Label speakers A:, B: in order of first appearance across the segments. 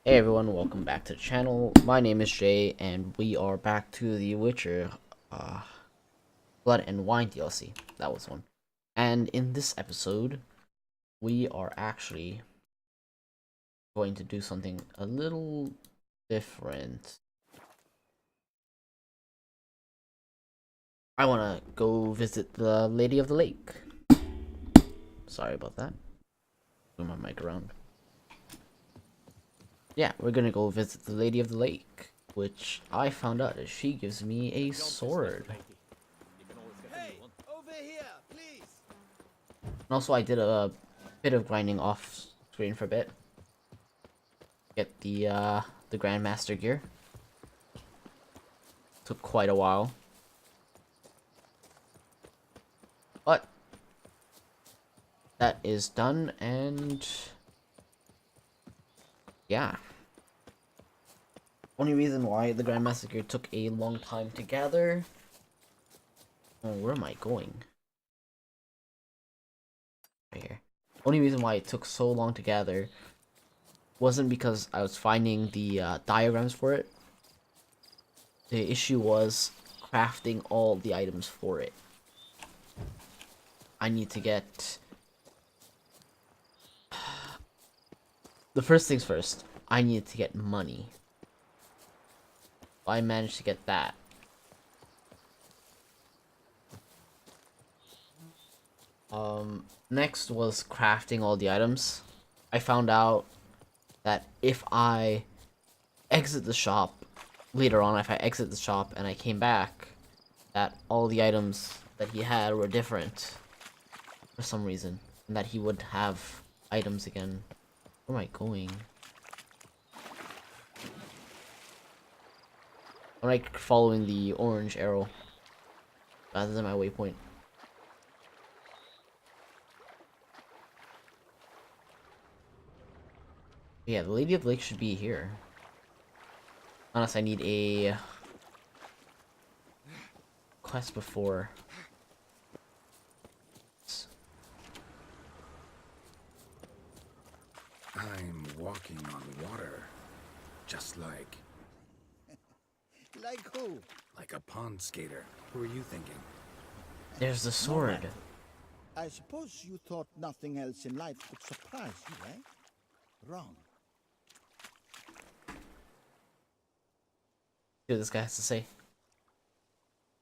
A: Hey everyone, welcome back to the channel. My name is Jay, and we are back to the Witcher, Blood and Wine DLC. That was one. And in this episode, we are actually going to do something a little different. I want to go visit the Lady of the Lake. Sorry about that. Move my mic around. Yeah, we're gonna go visit the Lady of the Lake, which I found out that she gives me a sword.
B: Hey, over here, please.
A: And also, I did a bit of grinding off screen for a bit. Get the Grandmaster gear. Took quite a while, but that is done, and yeah. Only reason why the Grandmaster gear took a long time to gather. Oh, where am I going? Right here. Only reason why it took so long to gather wasn't because I was finding the diagrams for it. The issue was crafting all the items for it. I need to get... The first things first, I need to get money. I managed to get that. Next was crafting all the items. I found out that if I exit the shop later on, if I exit the shop and I came back, that all the items that he had were different for some reason, and that he would have items again. Where am I going? I'm like following the orange arrow rather than my waypoint. Yeah, the Lady of the Lake should be here. Unless I need a quest before.
C: I'm walking on water. Just like
B: Like who?
C: a pond skater. Who are you thinking?
A: There's the sword.
B: I suppose you thought nothing else in life could surprise you, eh? Wrong.
A: See what this guy has to say.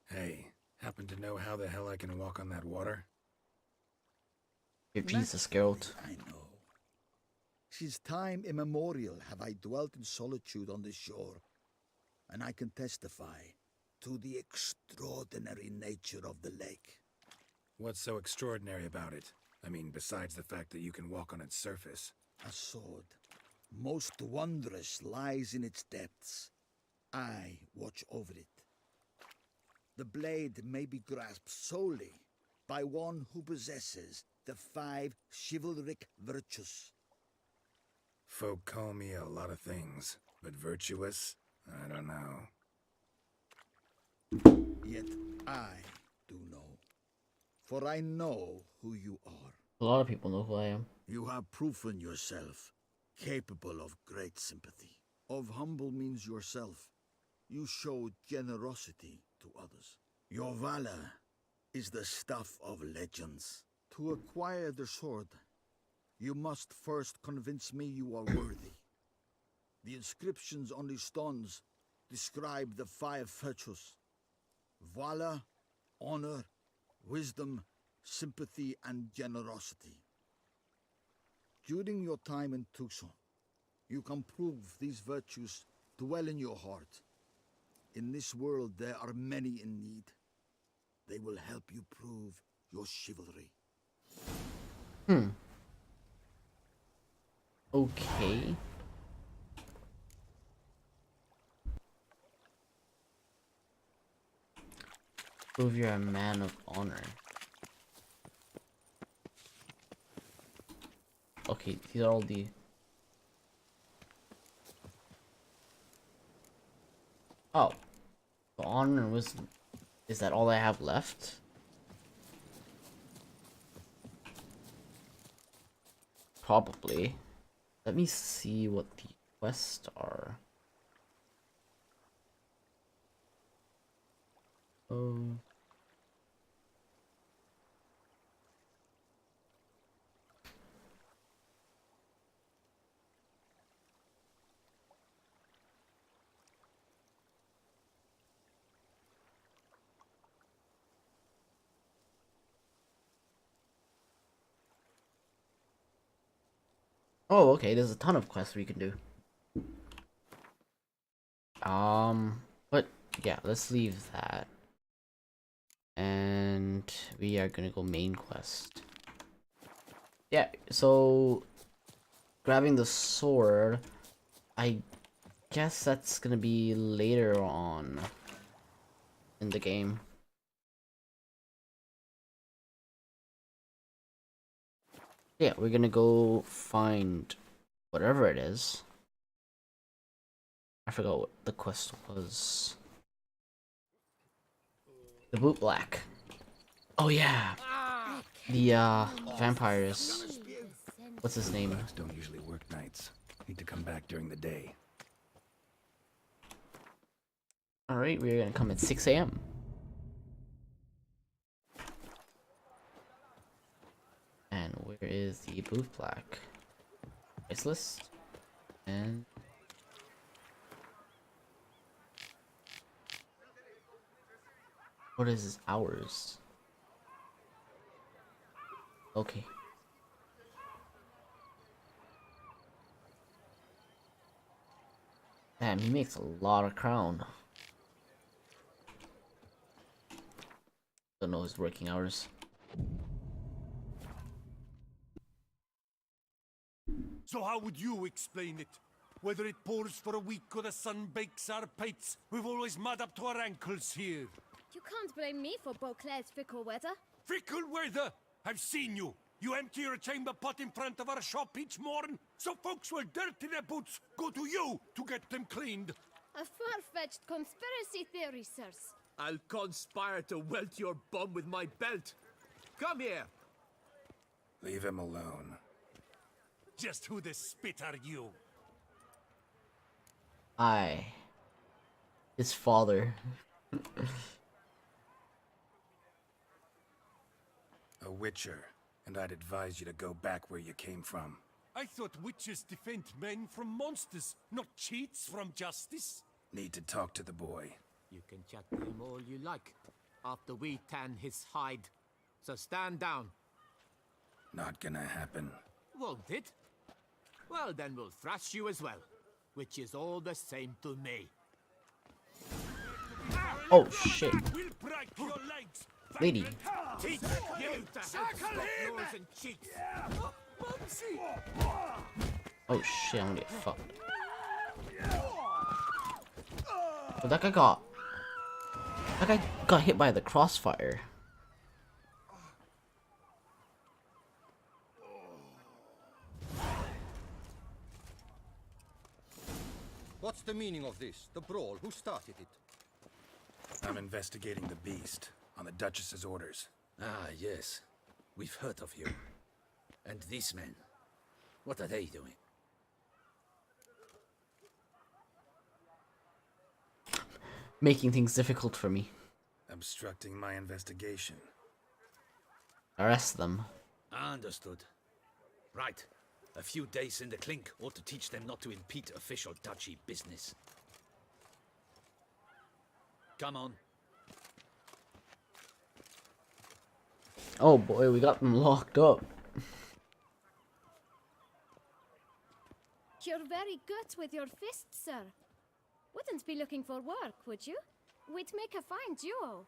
C: Hey, happen to know how the hell I can walk on that water?
A: You're Jesus,
B: Naturally,
A: Geralt.
B: I know. Since time immemorial have I dwelt in solitude on this shore, and I can testify to the extraordinary nature of the lake.
C: What's so extraordinary about it? I mean, besides the fact that you can walk on its surface.
B: A sword, most wondrous, lies in its depths. I watch over it. The blade may be grasped solely by one who possesses the 5 chivalric virtues.
C: Folk call me a lot of things, but virtuous? I don't know.
B: Yet I do know, for I know who you are.
A: A lot of people know who I am.
B: You have proven yourself capable of great sympathy. Of humble means yourself. You showed generosity to others. Your valor is the stuff of legends. To acquire the sword, you must first convince me you are worthy. The inscriptions on the stones describe the 5 virtues: valor, honor, wisdom, sympathy, and generosity. During your time in Tucson, you can prove these virtues dwell in your heart. In this world, there are many in need. They will help you prove your chivalry.
A: Okay. Prove you're a man of honor. Okay, these are all the... Oh. The honor and wisdom. Is that all I have left? Probably. Let me see what the quests are. Oh. Oh, okay, there's a ton of quests we can do. But yeah, let's leave that. And we are gonna go main quest. Yeah, so grabbing the sword, I guess that's gonna be later on in the game. Yeah, we're gonna go find whatever it is. I forgot what the quest was. The boot black. Oh yeah. The vampires. What's his name?
C: Bugs don't usually work nights. Need to come back during the day.
A: Alright, we're gonna come at 6 AM. And where is the boot black? Price list. And what is his hours? Okay. Damn, he makes a lot of crown. Don't know his working hours.
D: So how would you explain it? Whether it pours for a week or the sun bakes our pates, we've always mud up to our ankles here.
E: You can't blame me for Beauclair's fickle weather.
D: Fickle weather! I've seen you. You empty your chamber pot in front of our shop each morn, so folks will dirty their boots, go to you to get them cleaned.
E: A far-fetched conspiracy theory, sirs.
F: I'll conspire to welt your bum with my belt. Come here.
C: Leave him alone.
D: Just who the spit are you?
A: His father.
C: A witcher, and I'd advise you to go back where you came from.
D: I thought witches defend men from monsters, not cheats from justice.
C: Need to talk to the boy.
F: You can chat to him all you like, after we tan his hide. So stand down.
C: Not gonna happen.
F: Won't it? Well, then we'll thrash you as well, which is all the same to me.
A: Oh shit.
D: We'll break your legs.
A: Lady.
F: Teach you to have stop nose and cheeks.
A: Oh shit, I'm gonna get fucked. Oh, that guy got hit by the crossfire.
G: What's the meaning of this? The brawl? Who started it?
C: I'm investigating the beast, on the Duchess's orders.
H: Ah, yes. We've heard of you. And these men, what are they doing?
A: Making things difficult for me.
C: Obstructing my investigation.
A: Arrest them.
H: Understood. Right. A few days in the clink ought to teach them not to impede official duchy business. Come on.
A: Oh boy, we got them locked up.
E: You're very good with your fists, sir. Wouldn't be looking for work, would you? We'd make a fine duo.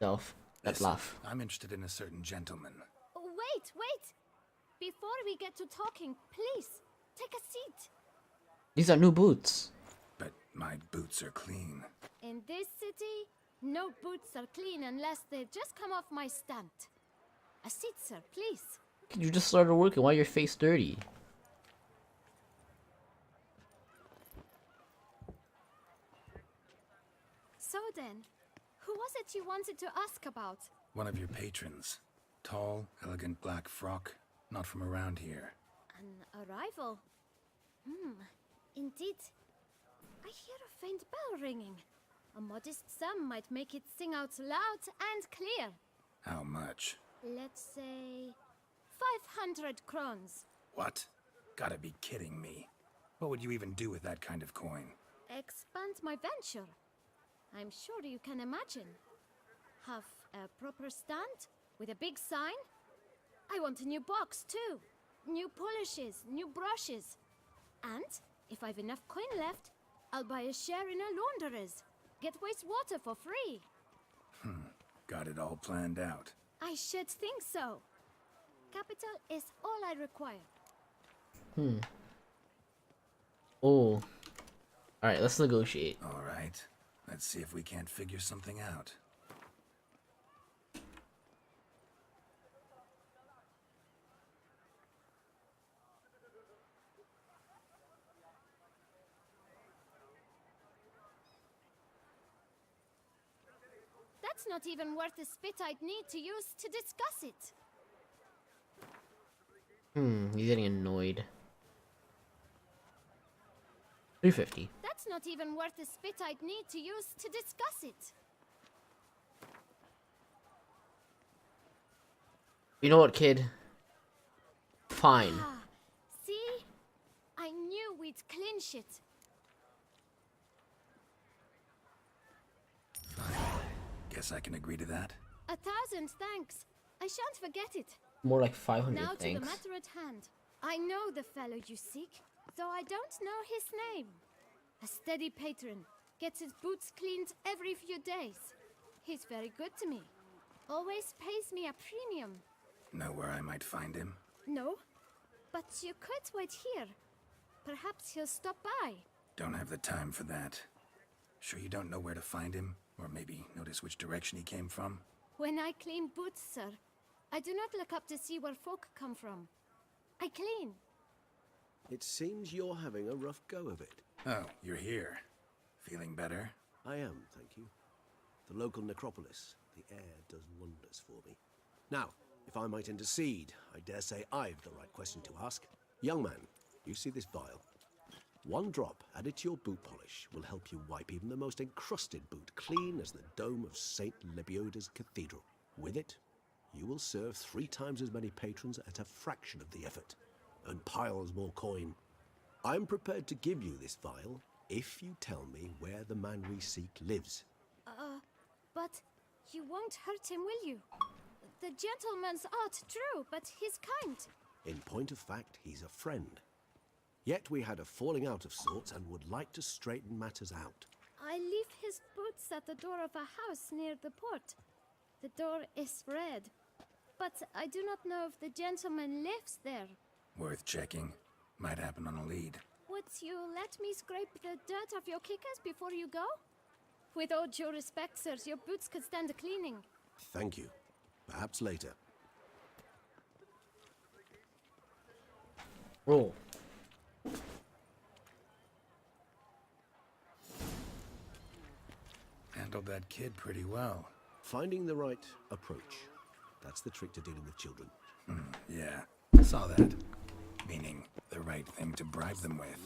A: Self. That
C: Listen,
A: laugh.
C: I'm interested in a certain gentleman.
E: Oh, wait, wait! Before we get to talking, please, take a seat.
A: These are new boots.
C: But my boots are clean.
E: In this city, no boots are clean unless they've just come off my stand. A seat, sir, please.
A: You just started working. Why your face dirty?
E: So then, who was it you wanted to ask about?
C: One of your patrons. Tall, elegant black frock. Not from around here.
E: An arrival. Indeed. I hear a faint bell ringing. A modest sum might make it sing out loud and clear.
C: How much?
E: Let's say 500 crowns.
C: What? Gotta be kidding me. What would you even do with that kind of coin?
E: Expand my venture. I'm sure you can imagine. Have a proper stand with a big sign. I want a new box too. New polishes, new brushes. And if I've enough coin left, I'll buy a share in a launderer's. Get wastewater for free.
C: Got it all planned out.
E: I should think so. Capital is all I require.
A: Oh. Alright, let's negotiate.
C: All right. Let's see if we can't figure something out.
E: That's not even worth the spit I'd need to use to discuss it.
A: He's getting annoyed. 350.
E: That's not even worth the spit I'd need to use to discuss it.
A: You know what, kid? Fine.
E: Ah, see? I knew we'd clinch it.
C: Guess I can agree to that.
E: 1,000 thanks. I shan't forget it.
A: More like 500,
E: Now to the
A: thanks.
E: matter at hand. I know the fellow you seek, though I don't know his name. A steady patron, gets his boots cleaned every few days. He's very good to me. Always pays me a premium.
C: Know where I might find him?
E: No, but you could wait here. Perhaps he'll stop by.
C: Don't have the time for that. Sure you don't know where to find him? Or maybe notice which direction he came from?
E: When I clean boots, sir, I do not look up to see where folk come from. I clean.
I: It seems you're having a rough go of it.
C: Oh, you're here. Feeling better?
I: I am, thank you. The local necropolis. The air does wonders for me. Now, if I might intercede, I dare say I've the right question to ask. Young man, you see this vial? One drop added to your boot polish will help you wipe even the most encrusted boot clean as the dome of St. Lebioda's cathedral. With it, you will serve 3 times as many patrons at a fraction of the effort, and piles more coin. I'm prepared to give you this vial if you tell me where the man we seek lives.
E: But you won't hurt him, will you? The gentleman's art, true, but he's kind.
I: In point of fact, he's a friend. Yet we had a falling out of sorts and would like to straighten matters out.
E: I leave his boots at the door of a house near the port. The door is red, but I do not know if the gentleman lives there.
C: Worth checking. Might happen on a lead.
E: Would you let me scrape the dirt off your kickers before you go? With all due respect, sirs, your boots could stand a cleaning.
I: Thank you. Perhaps later.
A: Roll.
C: Handled that kid pretty well.
I: Finding the right approach. That's the trick to dealing with children.
C: Yeah, saw that. Meaning, the right thing to bribe them with.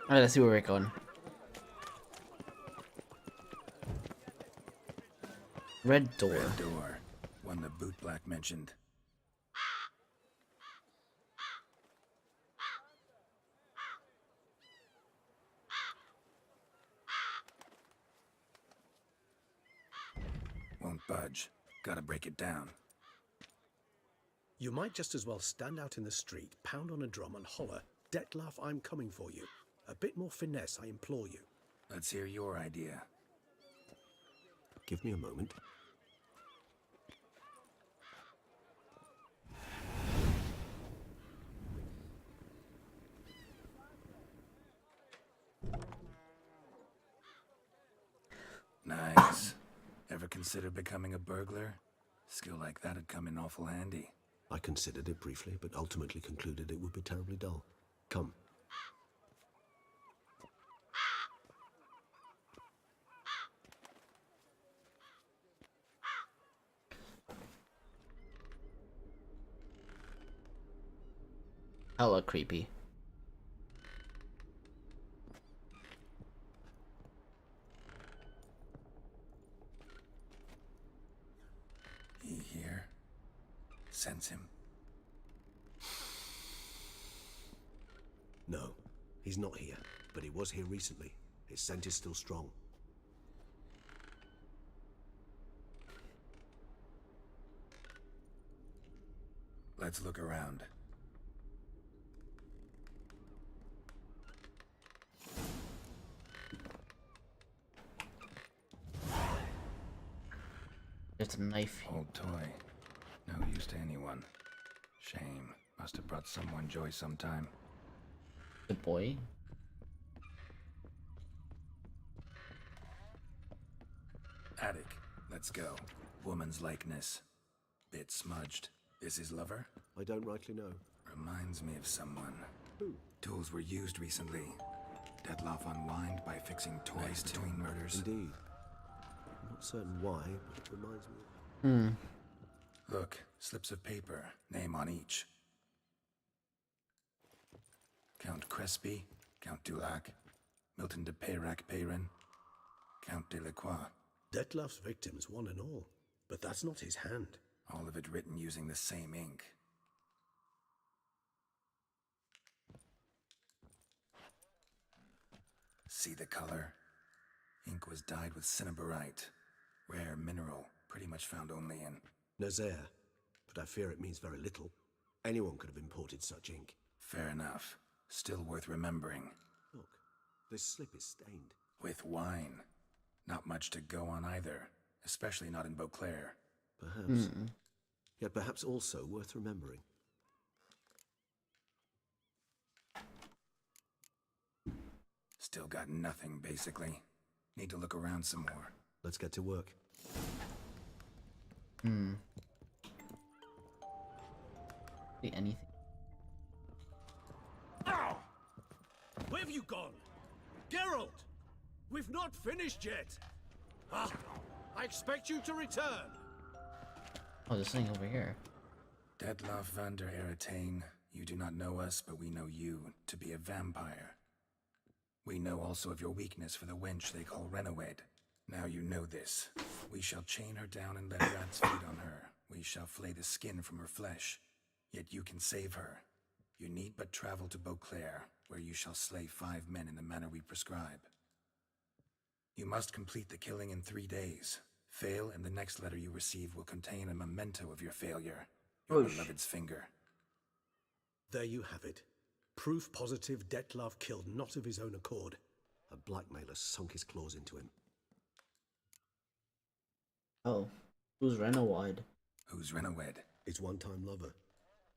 A: Alright, let's see where we're going. Red door.
C: Red door. One the boot black mentioned. Won't budge. Gotta break it down.
J: You might just as well stand out in the street, pound on a drum and holler, "Detlef, I'm coming for you." A bit more finesse, I implore you.
C: Let's hear your idea.
I: Give me a moment.
C: Nice. Ever consider becoming a burglar? Skill like that'd come in awful handy.
I: I considered it briefly, but ultimately concluded it would be terribly dull. Come.
A: hella creepy.
C: He here? Sense him?
I: No, he's not here, but he was here recently. His scent is still strong.
C: Let's look around.
A: There's a knife here.
C: Old toy. No use to anyone. Shame. Must have brought someone joy sometime.
A: The boy.
C: Attic. Let's go. Woman's likeness. Bit smudged. Is his lover?
I: I don't rightly know.
C: Reminds me of someone.
I: Who?
C: Tools were used recently. Detloff unwind by fixing toys between murders.
I: Indeed. I'm not certain why, but it reminds me of...
C: Look, slips of paper, name on each. Count Crespi, Count Dulac, Milton de Peyrac-Peyrin, Count Delacroix.
J: Detloff's victims, one and all. But that's not his hand.
C: All of it written using the same ink. See the color? Ink was dyed with cinnabarite. Rare mineral, pretty much found only in...
I: Nazaire, but I fear it means very little. Anyone could have imported such ink.
C: Fair enough. Still worth remembering.
I: Look, this slip is stained.
C: With wine. Not much to go on either, especially not in Beauclair.
I: Perhaps. Yet perhaps also worth remembering.
C: Still got nothing, basically. Need to look around some more.
I: Let's get to work.
A: See anything?
F: Ow! Where have you gone? Geralt! We've not finished yet! Ah, I expect you to return!
A: Oh, there's something over here.
C: Detloff van der Eretain, you do not know us, but we know you to be a vampire. We know also of your weakness for the wench they call Renawed. Now you know this. We shall chain her down and let rats feed on her. We shall flay the skin from her flesh. Yet you can save her. You need but travel to Beauclair, where you shall slay 5 men in the manner we prescribe. You must complete the killing in 3 days. Fail, and the next letter you receive will contain a memento of your failure. Your beloved's finger.
J: There you have it. Proof positive Detlaff killed not of his own accord.
I: A blackmailer sunk his claws into him.
A: Oh, who's Renawad?
C: Who's Renawed?
J: His one-time lover.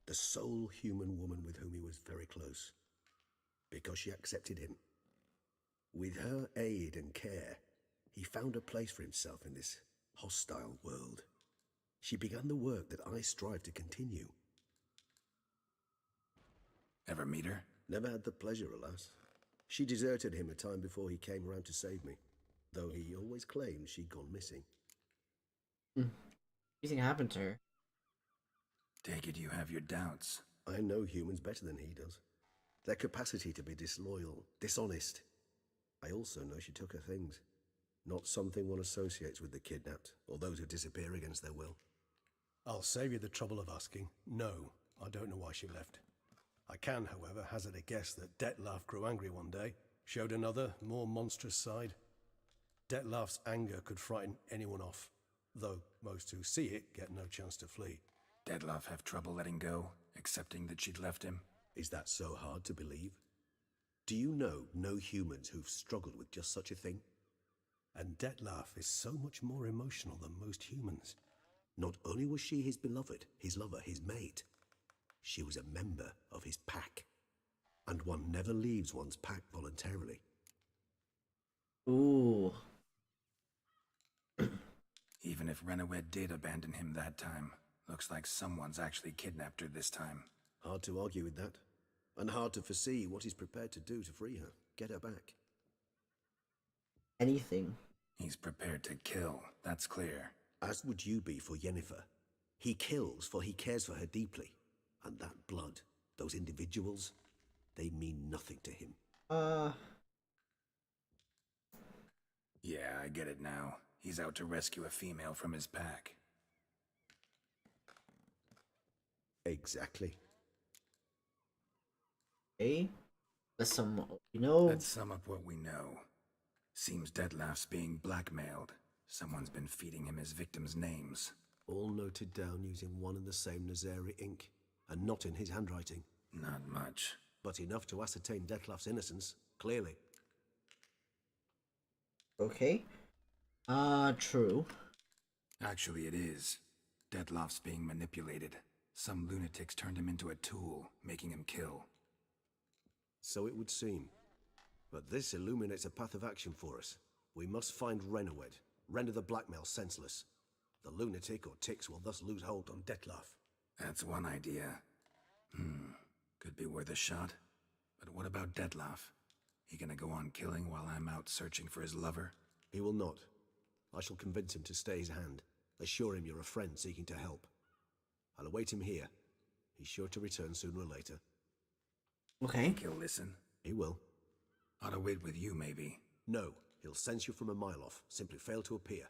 J: The sole human woman with whom he was very close. Because she accepted him. With her aid and care, he found a place for himself in this hostile world. She began the work that I strive to continue.
C: Ever meet her?
J: Never had the pleasure, alas. She deserted him a time before he came around to save me, though he always claimed she'd gone missing.
A: Anything happened to her?
C: Take it you have your doubts.
J: I know humans better than he does. Their capacity to be disloyal, dishonest. I also know she took her things. Not something one associates with the kidnapped, or those who disappear against their will. I'll save you the trouble of asking. No, I don't know why she left. I can, however, hazard a guess that Detlaff grew angry one day, showed another, more monstrous side. Detlaff's anger could frighten anyone off, though most who see it get no chance to flee.
C: Detlaff have trouble letting go, accepting that she'd left him?
J: Is that so hard to believe? Do you know no humans who've struggled with just such a thing? And Detlaff is so much more emotional than most humans. Not only was she his beloved, his lover, his mate, she was a member of his pack. And one never leaves one's pack voluntarily.
A: Ooh.
C: Even if Renawed did abandon him that time, looks like someone's actually kidnapped her this time.
J: Hard to argue with that. And hard to foresee what he's prepared to do to free her, get her back.
A: Anything.
C: He's prepared to kill, that's clear.
J: As would you be for Yennefer. He kills for he cares for her deeply. And that blood,
I: Those individuals, they mean nothing to him.
C: Yeah, I get it now. He's out to rescue a female from his pack.
I: Exactly.
A: Okay. Let's sum up what we know.
C: Let's sum up what we know. Seems Detlef's being blackmailed. Someone's been feeding him his victims' names.
I: All noted down using one and the same Nazari ink, and not in his handwriting.
C: Not much.
I: But enough to ascertain Detlef's innocence, clearly.
A: Okay. True.
C: Actually, it is. Detlef's being manipulated. Some lunatics turned him into a tool, making him kill.
I: So it would seem. But this illuminates a path of action for us. We must find Renowed, render the blackmail senseless. The lunatic or ticks will thus lose hold on Detlef.
C: That's one idea. Could be worth a shot. But what about Detlef? He gonna go on killing while I'm out searching for his lover?
I: He will not. I shall convince him to stay his hand. Assure him you're a friend seeking to help. I'll await him here. He's sure to return sooner or later.
A: Okay.
C: Think he'll listen?
I: He will.
C: Ought to wait with you, maybe.
I: No, he'll sense you from a mile off. Simply fail to appear.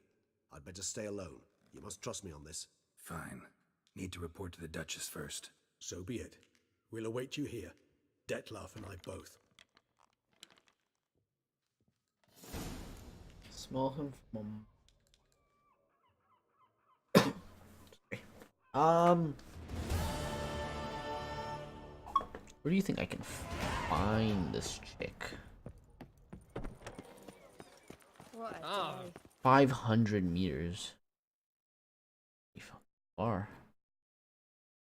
I: I'd better stay alone. You must trust me on this.
C: Fine. Need to report to the Duchess first.
I: So be it. We'll await you here. Detlef and I both.
A: Smell him from Sorry. Where do you think I can find this chick?
E: What a day.
A: 500 meters. Pretty fucking far.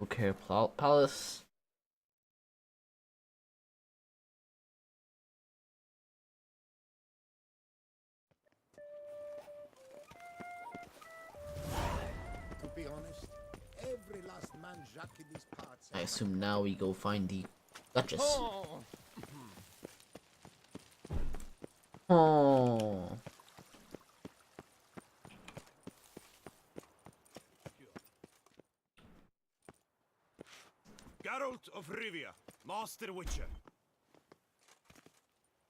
A: Okay, Palace.
B: To be honest, every last man Jacques in these parts.
A: I assume now we go find the Duchess. Oh.
F: Geralt of Rivia, Master Witcher.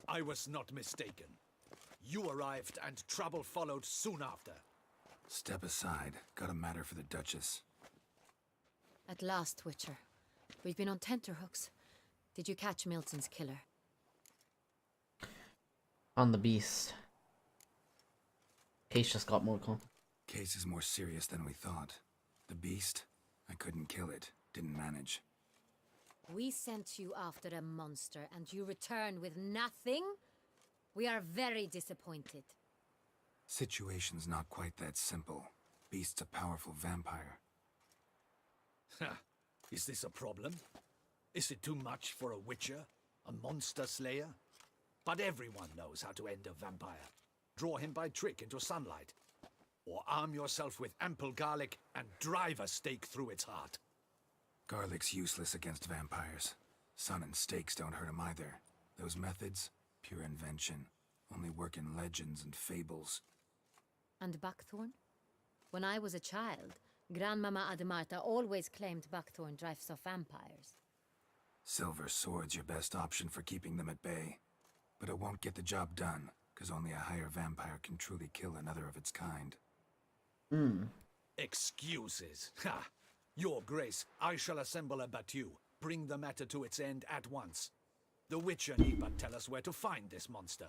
F: I was not mistaken. You arrived and trouble followed soon after.
C: Step aside. Got a matter for the Duchess.
K: At last, Witcher. We've been on tenterhooks. Did you catch Milton's killer?
A: On the beast. Case just got more complicated.
C: Case is more serious than we thought. The beast? I couldn't kill it. Didn't manage.
K: We sent you after a monster and you returned with nothing? We are very disappointed.
C: Situation's not quite that simple. Beast's a powerful vampire.
F: Is this a problem? Is it too much for a witcher? A monster slayer? But everyone knows how to end a vampire. Draw him by trick into sunlight. Or arm yourself with ample garlic and drive a stake through its heart.
C: Garlic's useless against vampires. Sun and stakes don't hurt him either. Those methods, pure invention. Only work in legends and fables.
K: And buckthorn? When I was a child, Grandmama Ademarta always claimed buckthorn drives off vampires.
C: Silver sword's your best option for keeping them at bay. But it won't get the job done, because only a higher vampire can truly kill another of its kind.
F: Excuses. Ha! Your Grace, I shall assemble a battue. Bring the matter to its end at once. The Witcher need but tell us where to find this monster.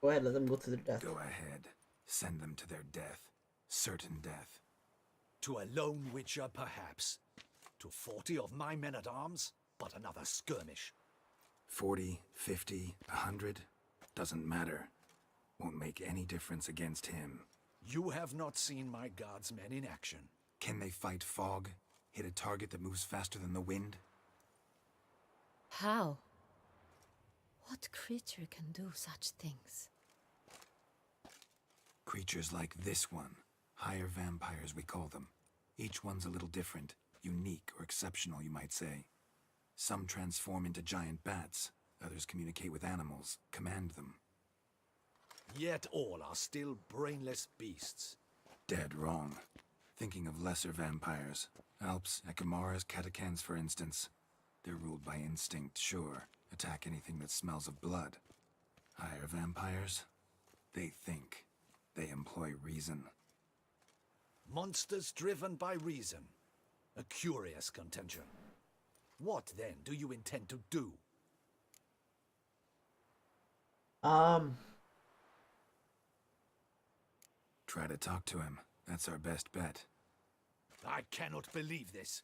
A: Go ahead, let them go to their death.
C: Go ahead. Send them to their death. Certain death.
F: To a lone Witcher, perhaps. To 40 of my men-at-arms, but another skirmish.
C: 40, 50, 100? Doesn't matter. Won't make any difference against him.
F: You have not seen my guardsmen in action.
C: Can they fight fog? Hit a target that moves faster than the wind?
K: How? What creature can do such things?
C: Creatures like this one. Higher vampires, we call them. Each one's a little different. Unique or exceptional, you might say. Some transform into giant bats. Others communicate with animals, command them.
F: Yet all are still brainless beasts.
C: Dead wrong. Thinking of lesser vampires. Alps, Ekamaras, Catacans, for instance. They're ruled by instinct, sure. Attack anything that smells of blood. Higher vampires? They think. They employ reason.
F: Monsters driven by reason. A curious contention. What, then, do you intend to do?
C: Try to talk to him. That's our best bet.
F: I cannot believe this.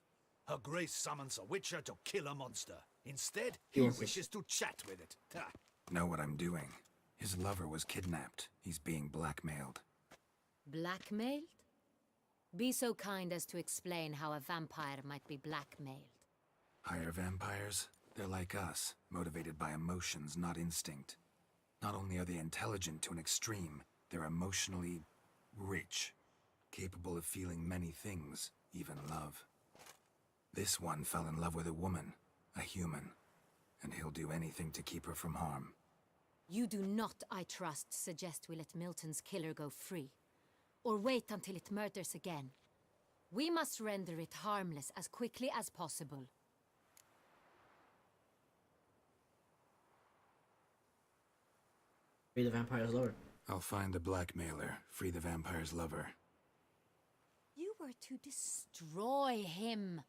F: Her Grace summons a witcher to kill a monster. Instead, he wishes to chat with it. Ha.
C: Know what I'm doing. His lover was kidnapped. He's being blackmailed.
K: Blackmailed? Be so kind as to explain how a vampire might be blackmailed.
C: Higher vampires? They're like us, motivated by emotions, not instinct. Not only are they intelligent to an extreme, they're emotionally rich, capable of feeling many things, even love. This one fell in love with a woman, a human, and he'll do anything to keep her from harm.
K: You do not, I trust, suggest we let Milton's killer go free, or wait until it murders again. We must render it harmless as quickly as possible.
A: Free the vampire's lover.
C: I'll find the blackmailer, free the vampire's lover.
K: You were to destroy him,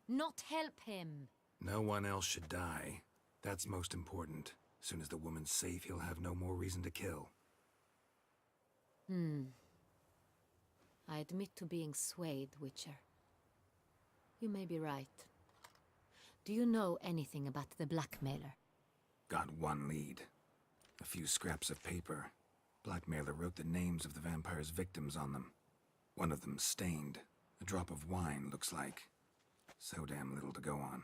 K: not help him.
C: No one else should die. That's most important. As soon as the woman's safe, he'll have no more reason to kill.
K: I admit to being swayed, Witcher. You may be right. Do you know anything about the blackmailer?
C: Got one lead. A few scraps of paper. Blackmailer wrote the names of the vampire's victims on them. One of them stained. A drop of wine, looks like. So damn little to go on.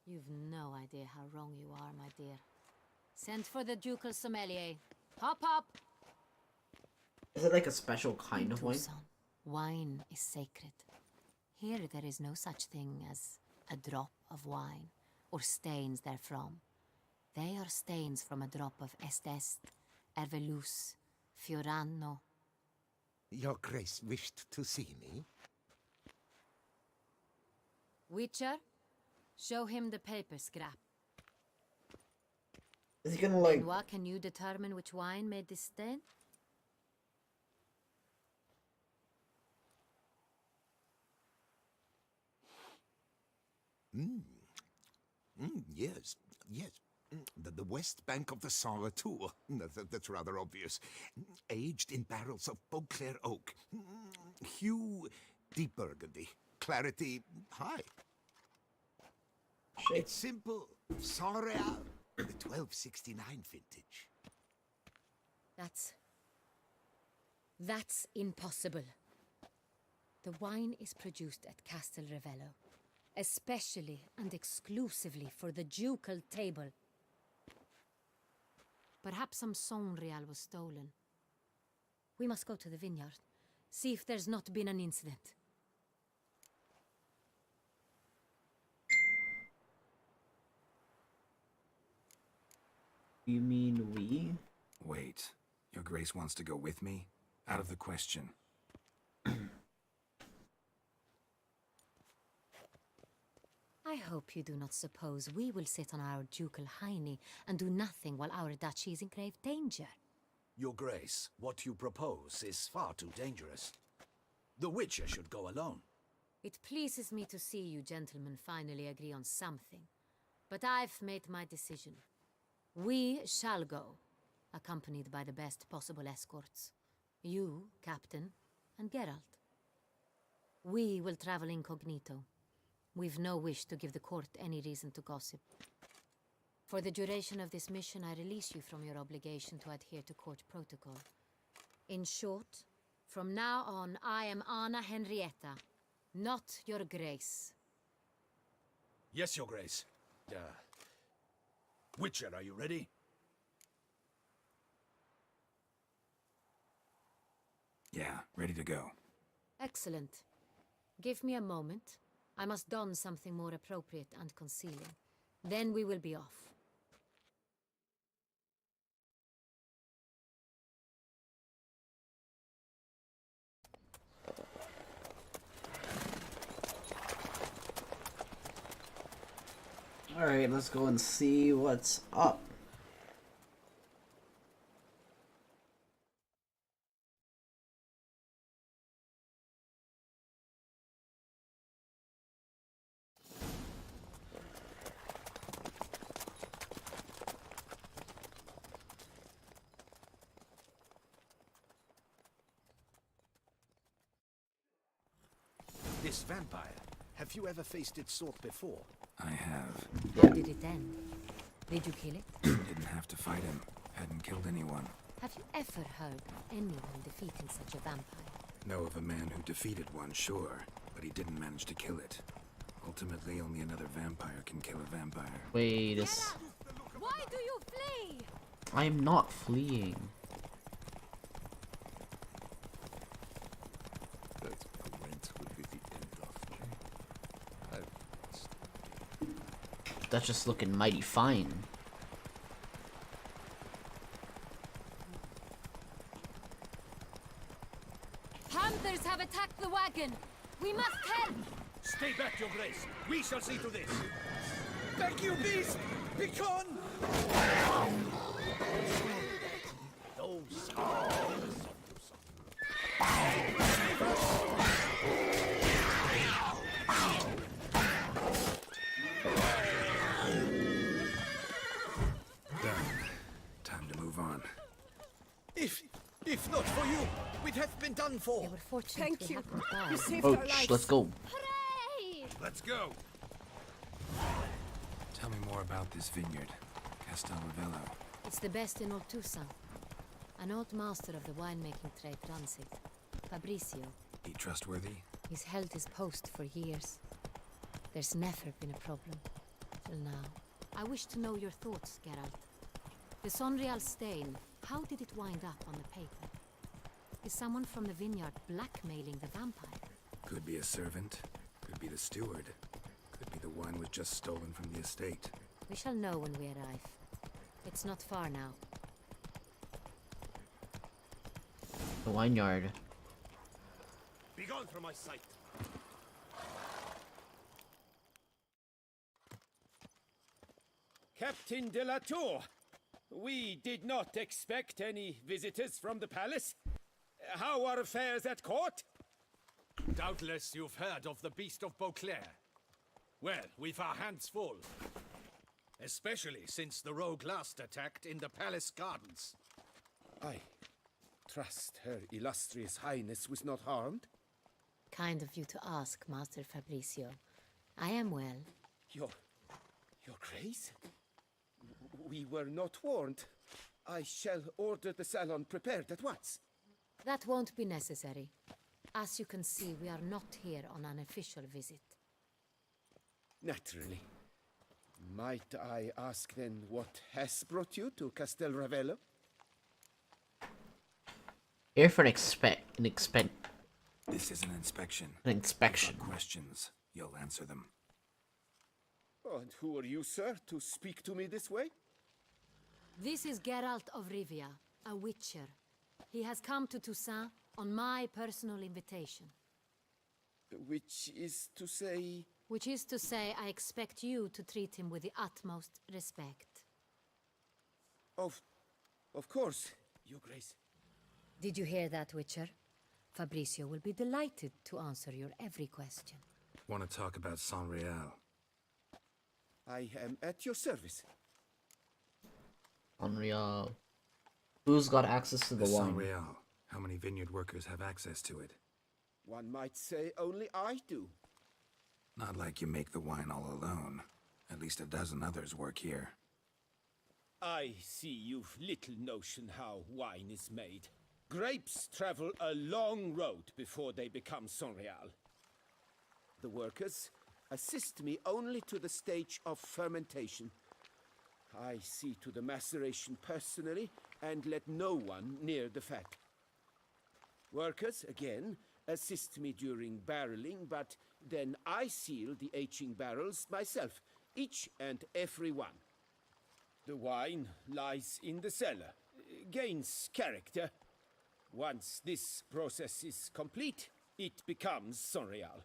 K: You've no idea how wrong you are, my dear. Send for the ducal sommelier. Hop, hop!
A: Is it like a special kind of wine?
K: Son, wine is sacred. Here there is no such thing as a drop of wine, or stains therefrom. They are stains from a drop of Est, Ervelus, Fiorano.
L: Your Grace wished to see me?
K: Witcher, show him the paper scrap.
A: Is he gonna like...
K: Benoit, can you determine which wine made this stain?
L: Yes, yes. The west bank of the Saar too. That's rather obvious. Aged in barrels of Beauclair oak. Hue, deep burgundy. Clarity, high.
A: Shit.
L: It's simple. Saint-Réal, the 1269 vintage.
K: That's impossible. The wine is produced at Castel Ravello, especially and exclusively for the ducal table. Perhaps some Saint-Réal was stolen. We must go to the vineyard, see if there's not been an incident.
A: You mean we?
C: Wait, your Grace wants to go with me? Out of the question.
K: I hope you do not suppose we will sit on our ducal hiney and do nothing while our duchy is in grave danger.
F: Your Grace, what you propose is far too dangerous. The Witcher should go alone.
K: It pleases me to see you gentlemen finally agree on something. But I've made my decision. We shall go, accompanied by the best possible escorts. You, Captain, and Geralt. We will travel incognito. We've no wish to give the court any reason to gossip. For the duration of this mission, I release you from your obligation to adhere to court protocol. In short, from now on, I am Anna Henrietta, not your Grace.
F: Yes, Your Grace. Witcher, are you ready?
C: Yeah, ready to go.
K: Excellent. Give me a moment. I must don something more appropriate and concealing. Then we will be off.
A: Alright, let's go and see what's up.
F: This vampire, have you ever faced its sort before?
C: I have.
K: How did it end? Did you kill it?
C: Didn't have to fight him. Hadn't killed anyone.
K: Have you ever heard of anyone defeating such a vampire?
C: Know of a man who defeated one, sure, but he didn't manage to kill it. Ultimately, only another vampire can kill a vampire.
A: Wait,
K: Why do you flee?
A: I'm not fleeing.
L: That went will be the end of me.
A: That's just looking mighty fine.
K: Panthers have attacked the wagon. We must help.
F: Stay back, Your Grace. We shall see to this. Back, you beast! Begone! Those
C: Done. Time to move on.
F: If not for you, we'd have been done for.
K: They were fortunate
E: Thank
K: we
E: you.
K: happened by.
E: You saved our
A: Ouch,
E: lives.
A: let's go.
E: Hooray!
D: Let's go.
C: Tell me more about this vineyard. Castel Ravello.
K: It's the best in Oltusa. An old master of the winemaking trade runs it. Fabrizio.
C: He trustworthy?
K: He's held his post for years. There's never been a problem. Till now. I wish to know your thoughts, Geralt. The Sonreal stain, how did it wind up on the paper? Is someone from the vineyard blackmailing the vampire?
C: Could be a servant. Could be the steward. Could be the wine was just stolen from the estate.
K: We shall know when we arrive. It's not far now.
A: The vineyard.
F: Begone from my sight.
M: Captain de la Tour, we did not expect any visitors from the palace. How are affairs at court?
F: Doubtless you've heard of the Beast of Beauclair. Well, we've our hands full. Especially since the rogue last attacked in the palace gardens.
M: I trust Her Illustrious Highness was not harmed.
K: Kind of you to ask, Master Fabrizio. I am well.
M: Your Grace? We were not warned. I shall order the salon prepared at once.
K: That won't be necessary. As you can see, we are not here on an official visit.
M: Naturally. Might I ask then what has brought you to Castel Ravello?
A: Here for an
C: This is an inspection.
A: inspection.
C: If you have questions, you'll answer them.
M: And who are you, sir, to speak to me this way?
K: This is Geralt of Rivia, a witcher. He has come to Toussaint on my personal invitation.
M: Which is to say...
K: Which is to say, I expect you to treat him with the utmost respect.
M: Of course, Your Grace.
K: Did you hear that, Witcher? Fabrizio will be delighted to answer your every question.
C: Want to talk about Sonreal?
M: I am at your service.
A: Unreal. Who's got access to the wine?
C: Sonreal. How many vineyard workers have access to it?
M: One might say only I do.
C: Not like you make the wine all alone. At least a dozen others work here.
M: I see you've little notion how wine is made. Grapes travel a long road before they become Sonreal. The workers assist me only to the stage of fermentation. I see to the maceration personally and let no one near the fat. Workers, again, assist me during barreling, but then I seal the aging barrels myself, each and every one. The wine lies in the cellar, gains character. Once this process is complete, it becomes Sonreal.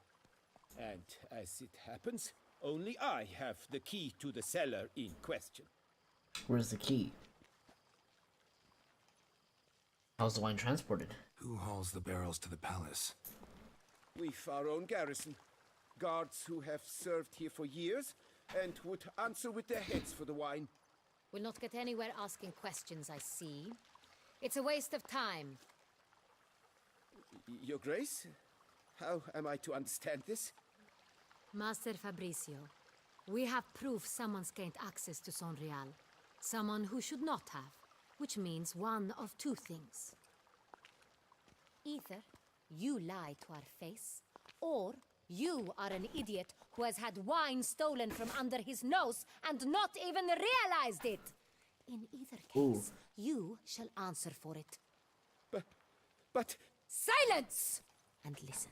M: And as it happens, Only I have the key to the cellar in question.
A: Where's the key? How's the wine transported?
C: Who hauls the barrels to the palace?
M: We've our own garrison. Guards who have served here for years and would answer with their heads for the wine.
K: We'll not get anywhere asking questions, I see. It's a waste of time.
M: Your Grace? How am I to understand this?
K: Master Fabricio, we have proof someone's gained access to Sonreal. Someone who should not have, which means one of two things. Either you lie to our face, or you are an idiot who has had wine stolen from under his nose and not even realized it. In either case, you shall answer for it.
M: But...
K: Silence! And listen.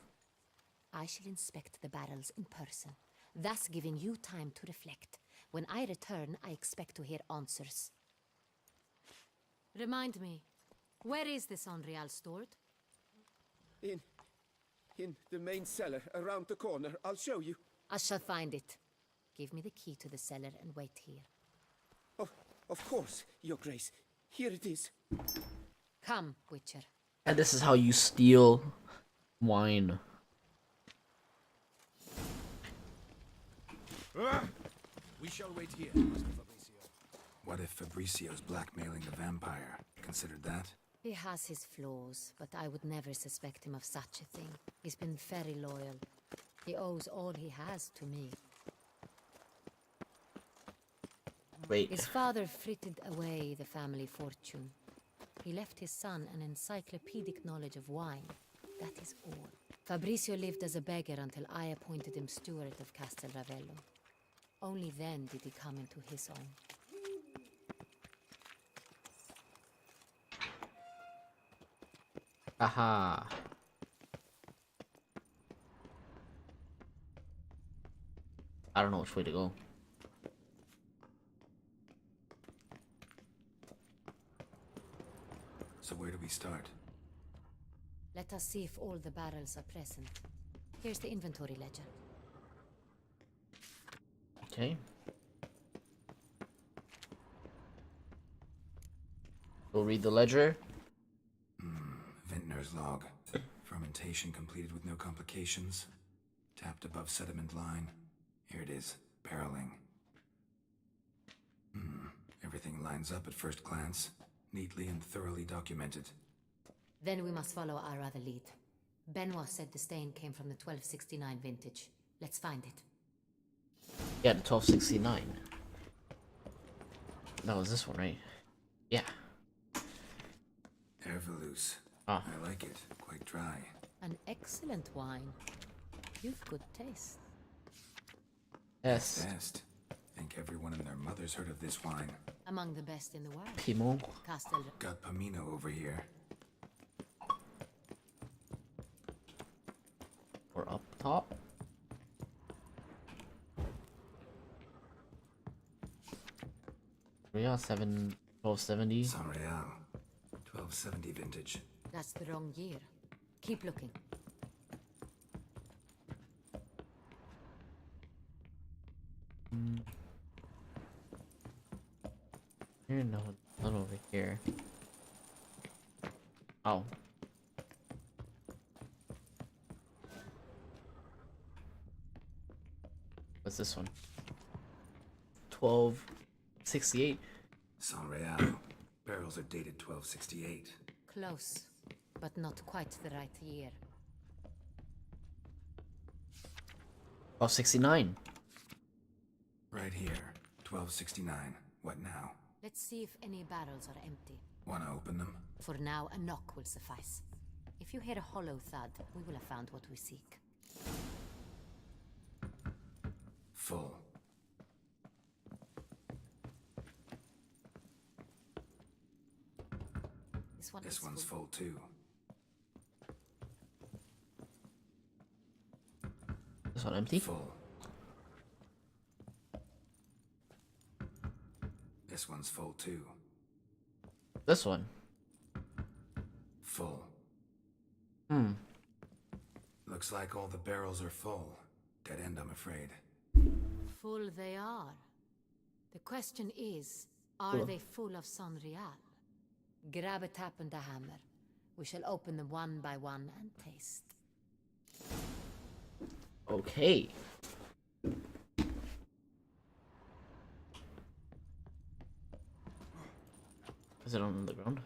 K: I shall inspect the barrels in person, thus giving you time to reflect. When I return, I expect to hear answers. Remind me, where is this Sonreal stored?
M: In the main cellar, around the corner. I'll show you.
K: I shall find it. Give me the key to the cellar and wait here.
M: Oh, of course, Your Grace. Here it is.
K: Come, Witcher.
A: And this is how you steal wine.
F: We shall wait here, Master Fabricio.
C: What if Fabricio's blackmailing the vampire? Considered that?
K: He has his flaws, but I would never suspect him of such a thing. He's been very loyal. He owes all he has to me.
A: Wait.
K: His father frittered away the family fortune. He left his son an encyclopedic knowledge of wine. That is all. Fabricio lived as a beggar until I appointed him steward of Castel Ravello. Only then did he come into his own.
A: Aha. I don't know which way to go.
C: So where do we start?
K: Let us see if all the barrels are present. Here's the inventory ledger.
A: Okay. We'll read the ledger.
C: Vintner's log. Fermentation completed with no complications. Tapped above sediment line. Here it is. Barreling. Everything lines up at first glance. Neatly and thoroughly documented.
K: Then we must follow our other lead. Benoit said the stain came from the 1269 vintage. Let's find it.
A: Yeah, the 1269. That was this one, right? Yeah.
C: Herveloos.
A: Ah.
C: I like it. Quite dry.
K: An excellent wine. You've good taste.
A: Yes.
C: Best. Think everyone and their mother's heard of this wine.
K: Among the best in the world.
A: Pimo.
K: Castel.
C: Got Pomino over here.
A: Or up top. Yeah, 1270.
C: Sonreal. 1270 vintage.
K: That's the wrong year. Keep looking.
A: Here, no, none over here. Oh. What's this one? 1268.
C: Sonreal. Barrels are dated 1268.
K: Close, but not quite the right year.
A: 1269.
C: Right here. 1269. What now?
K: Let's see if any barrels are empty.
C: Wanna open them?
K: For now, a knock will suffice. If you hear a hollow thud, we will have found what we seek.
C: Full. This one's full too.
A: This one empty?
C: Full. This one's full too.
A: This one?
C: Full. Looks like all the barrels are full. Dead end, I'm afraid.
K: Full they are. The question is, are
A: Cool.
K: they full of Sonreal? Grab a tap and a hammer. We shall open them one by one and taste.
A: Okay. Is it on the ground?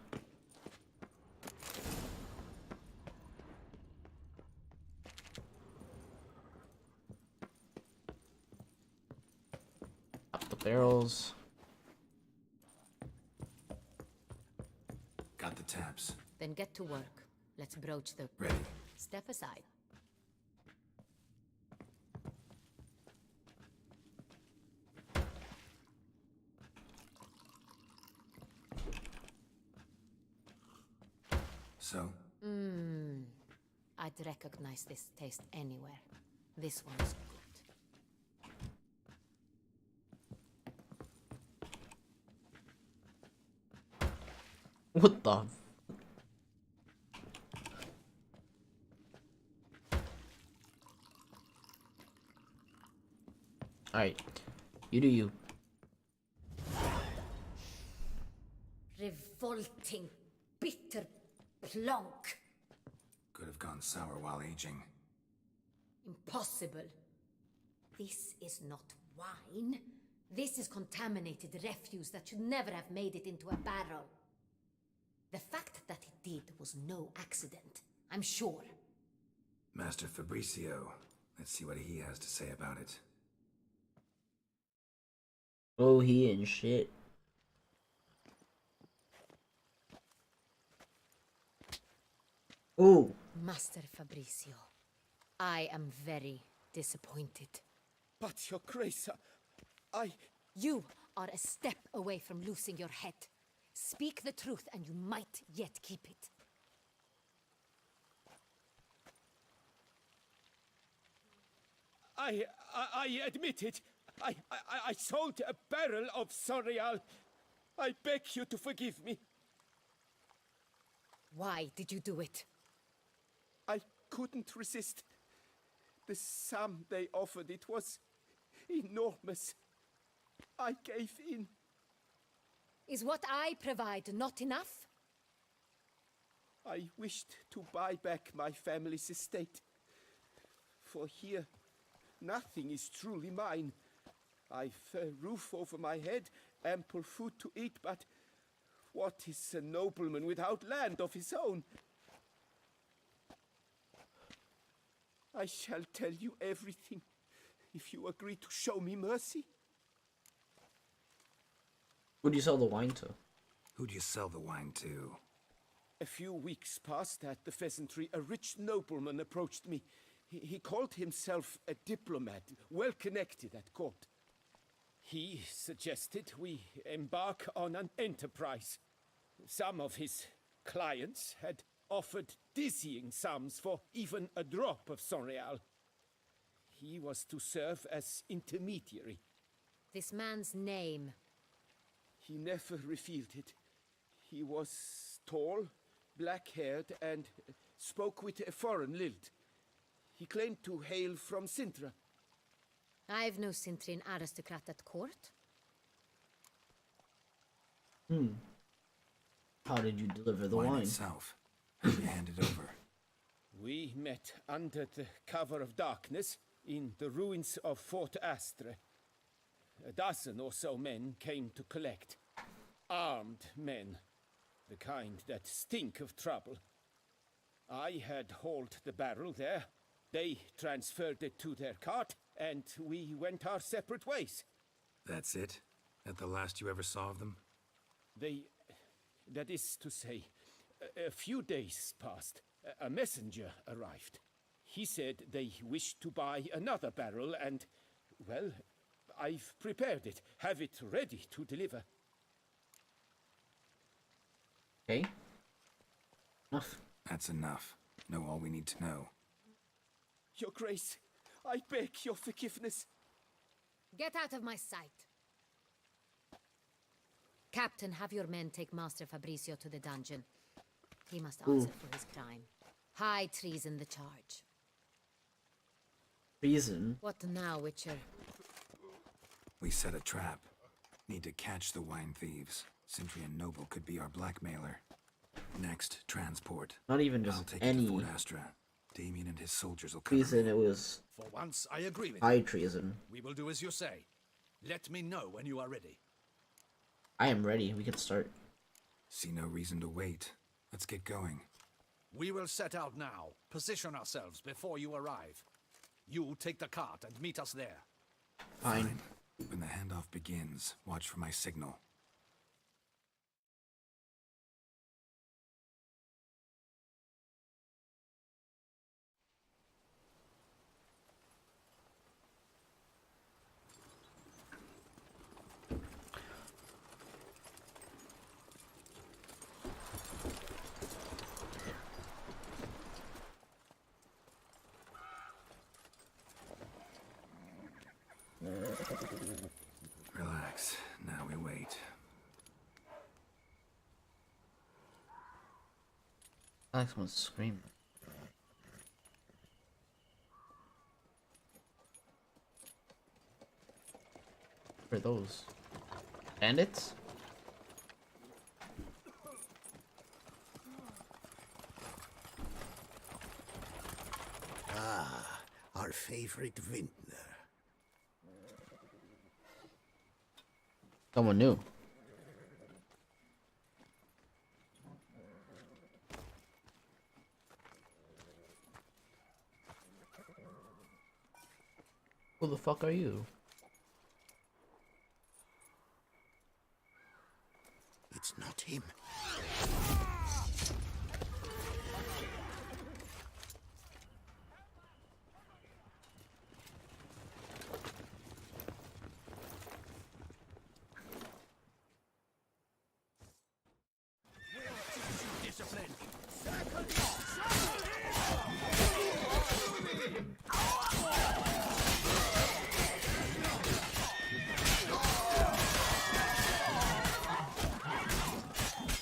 A: Up the barrels.
C: Got the taps.
K: Then get to work. Let's broach the...
C: Ready.
K: Step aside.
C: So?
K: I'd recognize this taste anywhere. This one's good.
A: What the? Alright. You do you.
K: Revolting, bitter plonk.
C: Could have gone sour while aging.
K: Impossible. This is not wine. This is contaminated refuse that should never have made it into a barrel. The fact that it did was no accident, I'm sure.
C: Master Fabricio. Let's see what he has to say about it.
A: Oh, he and shit. Oh.
K: Master Fabricio, I am very disappointed.
M: But, Your Grace,
K: You are a step away from losing your head. Speak the truth and you might yet keep it.
M: I admit it. I sold a barrel of Sonreal. I beg you to forgive me.
K: Why did you do it?
M: I couldn't resist. The sum they offered, it was enormous. I gave in.
K: Is what I provide not enough?
M: I wished to buy back my family's estate. For here, nothing is truly mine. I've a roof over my head, ample food to eat, but what is a nobleman without land of his own? I shall tell you everything, if you agree to show me mercy.
A: Who do you sell the wine to?
C: Who do you sell the wine to?
M: A few weeks past at the pheasantry, a rich nobleman approached me. He called himself a diplomat, well connected at court. He suggested we embark on an enterprise. Some of his clients had offered dizzying sums for even a drop of Sonreal. He was to serve as intermediary.
K: This man's name?
M: He never revealed it. He was tall, black-haired, and spoke with a foreign lilt. He claimed to hail from Sintra.
K: I've no Sintrian aristocrat at court.
A: How did you deliver the wine?
C: Itself. How did you hand it over?
M: We met under the cover of darkness in the ruins of Fort Astre. A dozen or so men came to collect. Armed men, the kind that stink of trouble. I had hauled the barrel there. They transferred it to their cart, and we went our separate ways.
C: That's it? That the last you ever saw of them?
M: That is to say, a few days passed. A messenger arrived. He said they wished to buy another barrel and, well, I've prepared it. Have it ready to deliver.
A: Okay. Enough.
C: That's enough. Know all we need to know.
M: Your Grace, I beg your forgiveness.
K: Get out of my sight. Captain, have your men take Master Fabricio to the dungeon. He must answer for his crime. High treason the charge.
A: Treason?
K: What now, Witcher?
C: We set a trap. Need to catch the wine thieves. Sentry and Noble could be our blackmailer. Next, transport.
A: Not even
C: I'll
A: just
C: take it to
A: any
C: Fort Astra. Damien and his soldiers will cover
A: reason.
C: me.
A: It was
F: For once, I agree with
A: high
F: you.
A: treason.
F: We will do as you say. Let me know when you are ready.
A: I am ready. We can start.
C: See no reason to wait. Let's get going.
F: We will set out now. Position ourselves before you arrive. You take the cart and meet us there.
A: Fine.
C: When the handoff begins, watch for my signal. Relax. Now we wait.
A: Alex wants to scream. What are those? Bandits?
J: Ah, our favorite vintner.
A: Someone new. Who the fuck are you?
J: It's not him.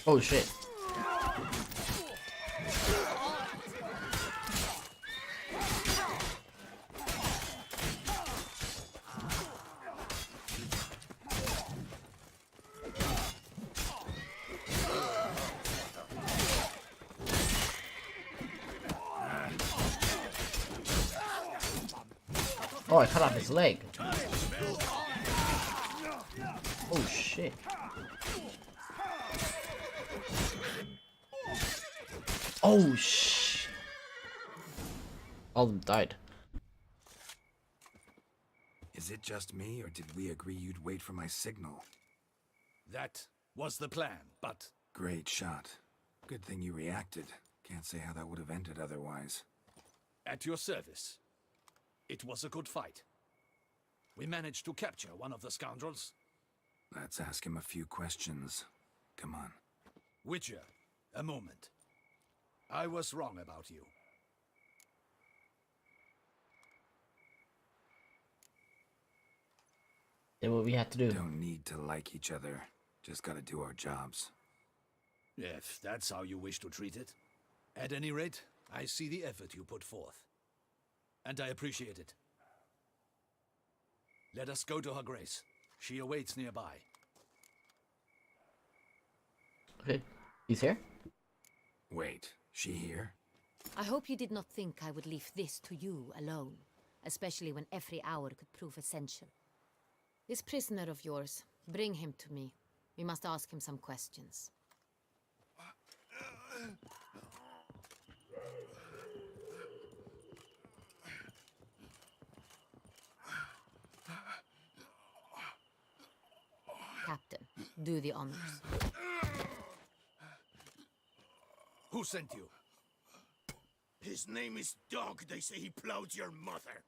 A: Oh shit. Oh, I cut off his leg. Oh shit. Oh shh. All of them died.
C: Is it just me, or did we agree you'd wait for my signal?
F: That was the plan, but...
C: Great shot. Good thing you reacted. Can't say how that would have ended otherwise.
F: At your service. It was a good fight. We managed to capture one of the scoundrels.
C: Let's ask him a few questions. Come on.
F: Witcher, a moment. I was wrong about you.
A: Did what we had to do.
C: Don't need to like each other. Just gotta do our jobs.
F: If that's how you wish to treat it. At any rate, I see the effort you put forth. And I appreciate it. Let us go to her grace. She awaits nearby.
A: Okay. He's here?
C: Wait, she here?
K: I hope you did not think I would leave this to you alone, especially when every hour could prove essential. This prisoner of yours, bring him to me. We must ask him some questions. Captain, do the honors.
F: Who sent you?
M: His name is Dog. They say he plowed your mother.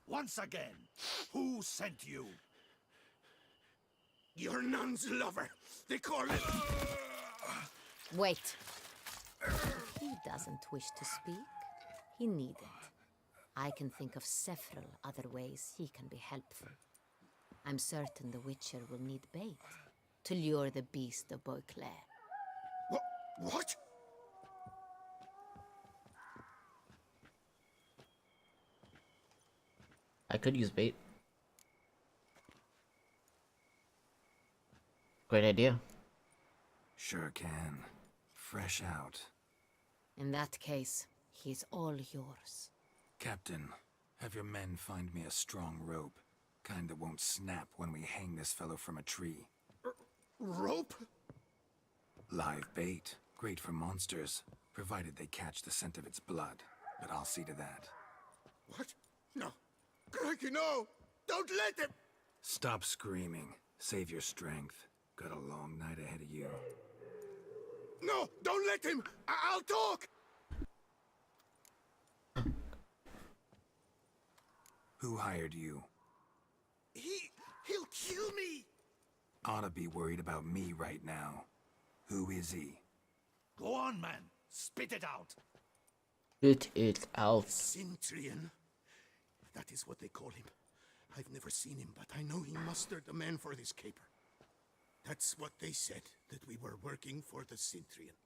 F: Once again, who sent you?
M: Your nun's lover. They call it...
K: Wait. If he doesn't wish to speak, he needn't. I can think of several other ways he can be helpful. I'm certain the Witcher will need bait to lure the beast of Beauclair.
M: What?
A: I could use bait. Great idea.
C: Sure can. Fresh out.
K: In that case, he's all yours.
C: Captain, have your men find me a strong rope. Kind that won't snap when we hang this fellow from a tree.
B: Rope?
C: Live bait. Great for monsters, provided they catch the scent of its blood. But I'll see to that.
B: What? No. Crikey, no! Don't let him!
C: Stop screaming. Save your strength. Got a long night ahead of you.
B: No! Don't let him! I'll talk!
C: Who hired you?
B: He'll kill me!
C: Oughta be worried about me right now. Who is he?
F: Go on, man. Spit it out.
A: Spit it out.
B: Cintrian. That is what they call him. I've never seen him, but I know he mustered the men for this caper. That's what they said, that we were working for the Cintrian.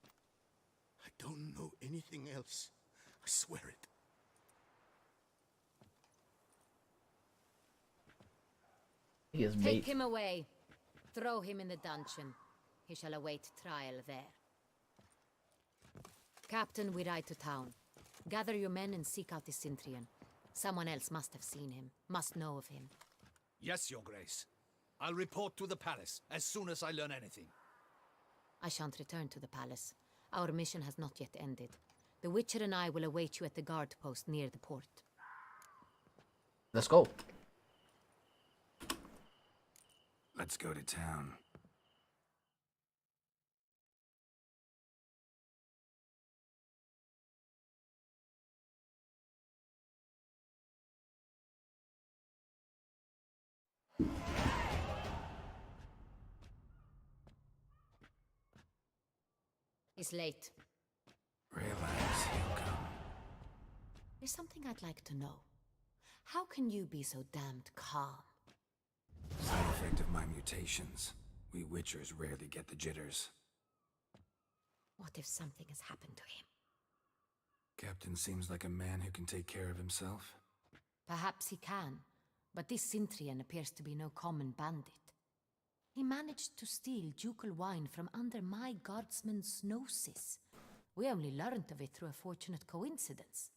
B: I don't know anything else. I swear it.
A: He is
K: Take
A: bait.
K: him away. Throw him in the dungeon. He shall await trial there. Captain, we ride to town. Gather your men and seek out the Cintrian. Someone else must have seen him, must know of him.
F: Yes, Your Grace. I'll report to the palace as soon as I learn anything.
K: I shan't return to the palace. Our mission has not yet ended. The Witcher and I will await you at the guard post near the port.
A: Let's go.
C: Let's go to town.
K: It's late.
C: Relax, he'll come.
K: There's something I'd like to know. How can you be so damned calm?
C: Side effect of my mutations. We Witchers rarely get the jitters.
K: What if something has happened to him?
C: Captain seems like a man who can take care of himself.
K: Perhaps he can, but this Cintrian appears to be no common bandit. He managed to steal ducal wine from under my guardsman's noses. We only learned of it through a fortunate coincidence.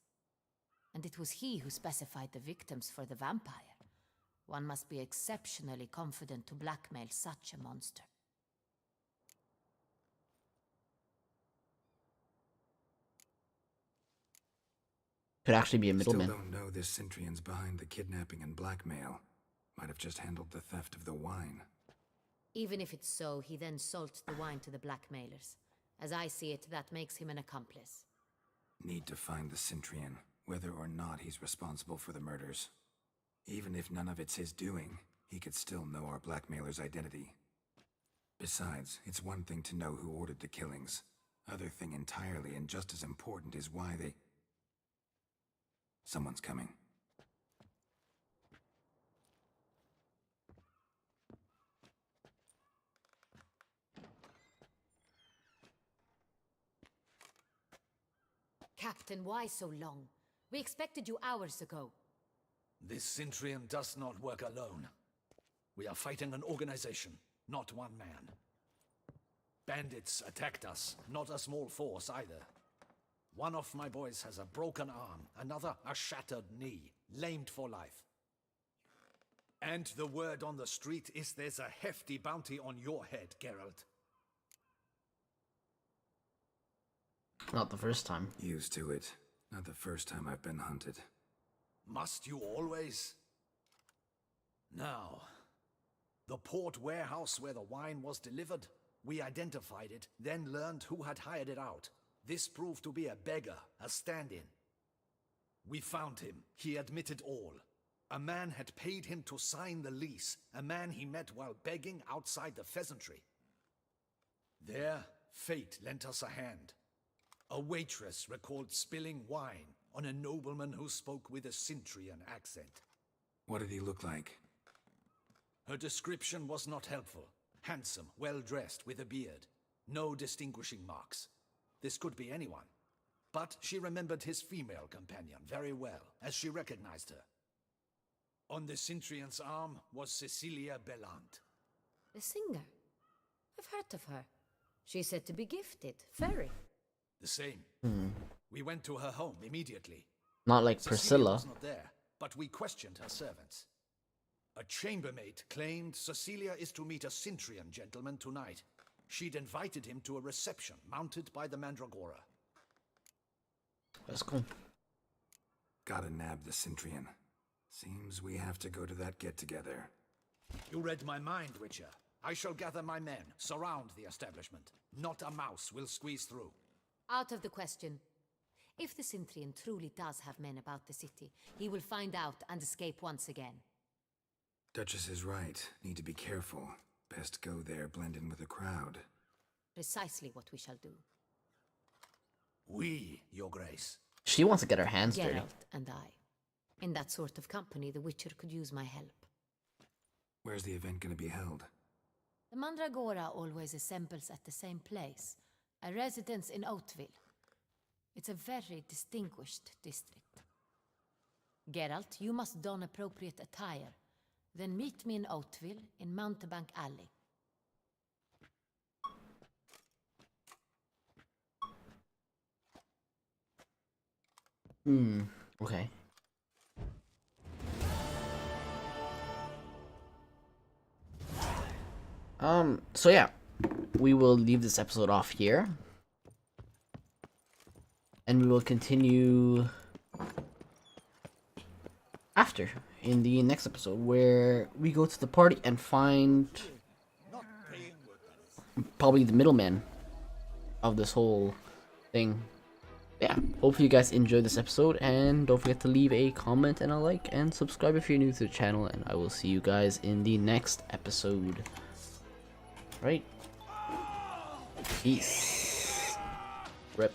K: And it was he who specified the victims for the vampire. One must be exceptionally confident to blackmail such a monster.
A: Could actually be a middleman.
C: Still don't know this Cintrian's behind the kidnapping and blackmail. Might have just handled the theft of the wine.
K: Even if it's so, he then sold the wine to the blackmailers. As I see it, that makes him an accomplice.
C: Need to find the Cintrian, whether or not he's responsible for the murders. Even if none of it's his doing, he could still know our blackmailer's identity. Besides, it's one thing to know who ordered the killings. Other thing entirely, and just as important, is why they... Someone's coming.
K: Captain, why so long? We expected you hours ago.
F: This Cintrian does not work alone. We are fighting an organization, not one man. Bandits attacked us, not a small force either. One of my boys has a broken arm, another a shattered knee, lamed for life. And the word on the street is there's a hefty bounty on your head, Geralt.
A: Not the first time.
C: Used to it. Not the first time I've been hunted.
F: Must you always? Now, the port warehouse where the wine was delivered, we identified it, then learned who had hired it out. This proved to be a beggar, a stand-in. We found him. He admitted all. A man had paid him to sign the lease, a man he met while begging outside the pheasantry. There, fate lent us a hand. A waitress recalled spilling wine on a nobleman who spoke with a Cintrian accent.
C: What did he look like?
F: Her description was not helpful. Handsome, well-dressed, with a beard. No distinguishing marks. This could be anyone. But she remembered his female companion very well, as she recognized her. On the Cintrian's arm was Cecilia Bellant.
K: The singer. I've heard of her. She's said to be gifted. Very.
F: The same. We went to her home immediately.
A: Not like
F: Cecilia
A: Priscilla.
F: was not there, but we questioned her servants. A chambermaid claimed Cecilia is to meet a Cintrian gentleman tonight. She'd invited him to a reception mounted by the Mandragora.
A: That's cool.
C: Gotta nab the Cintrian. Seems we have to go to that get-together.
F: You read my mind, Witcher. I shall gather my men, surround the establishment. Not a mouse will squeeze through.
K: Out of the question. If the Cintrian truly does have men about the city, he will find out and escape once again.
C: Duchess is right. Need to be careful. Best go there, blend in with the crowd.
K: Precisely what we shall do.
F: We, Your Grace.
A: She wants to get her hands dirty.
K: Geralt and I. In that sort of company, the Witcher could use my help.
C: Where's the event gonna be held?
K: The Mandragora always assembles at the same place, a residence in Oatville. It's a very distinguished district. Geralt, you must don appropriate attire. Then meet me in Oatville in Mountebank Alley.
A: Okay. So yeah, we will leave this episode off here. And we will continue after, in the next episode, where we go to the party and find probably the middleman of this whole thing. Yeah, hopefully you guys enjoyed this episode, and don't forget to leave a comment and a like, and subscribe if you're new to the channel, and I will see you guys in the next episode. Right? Peace. Rip.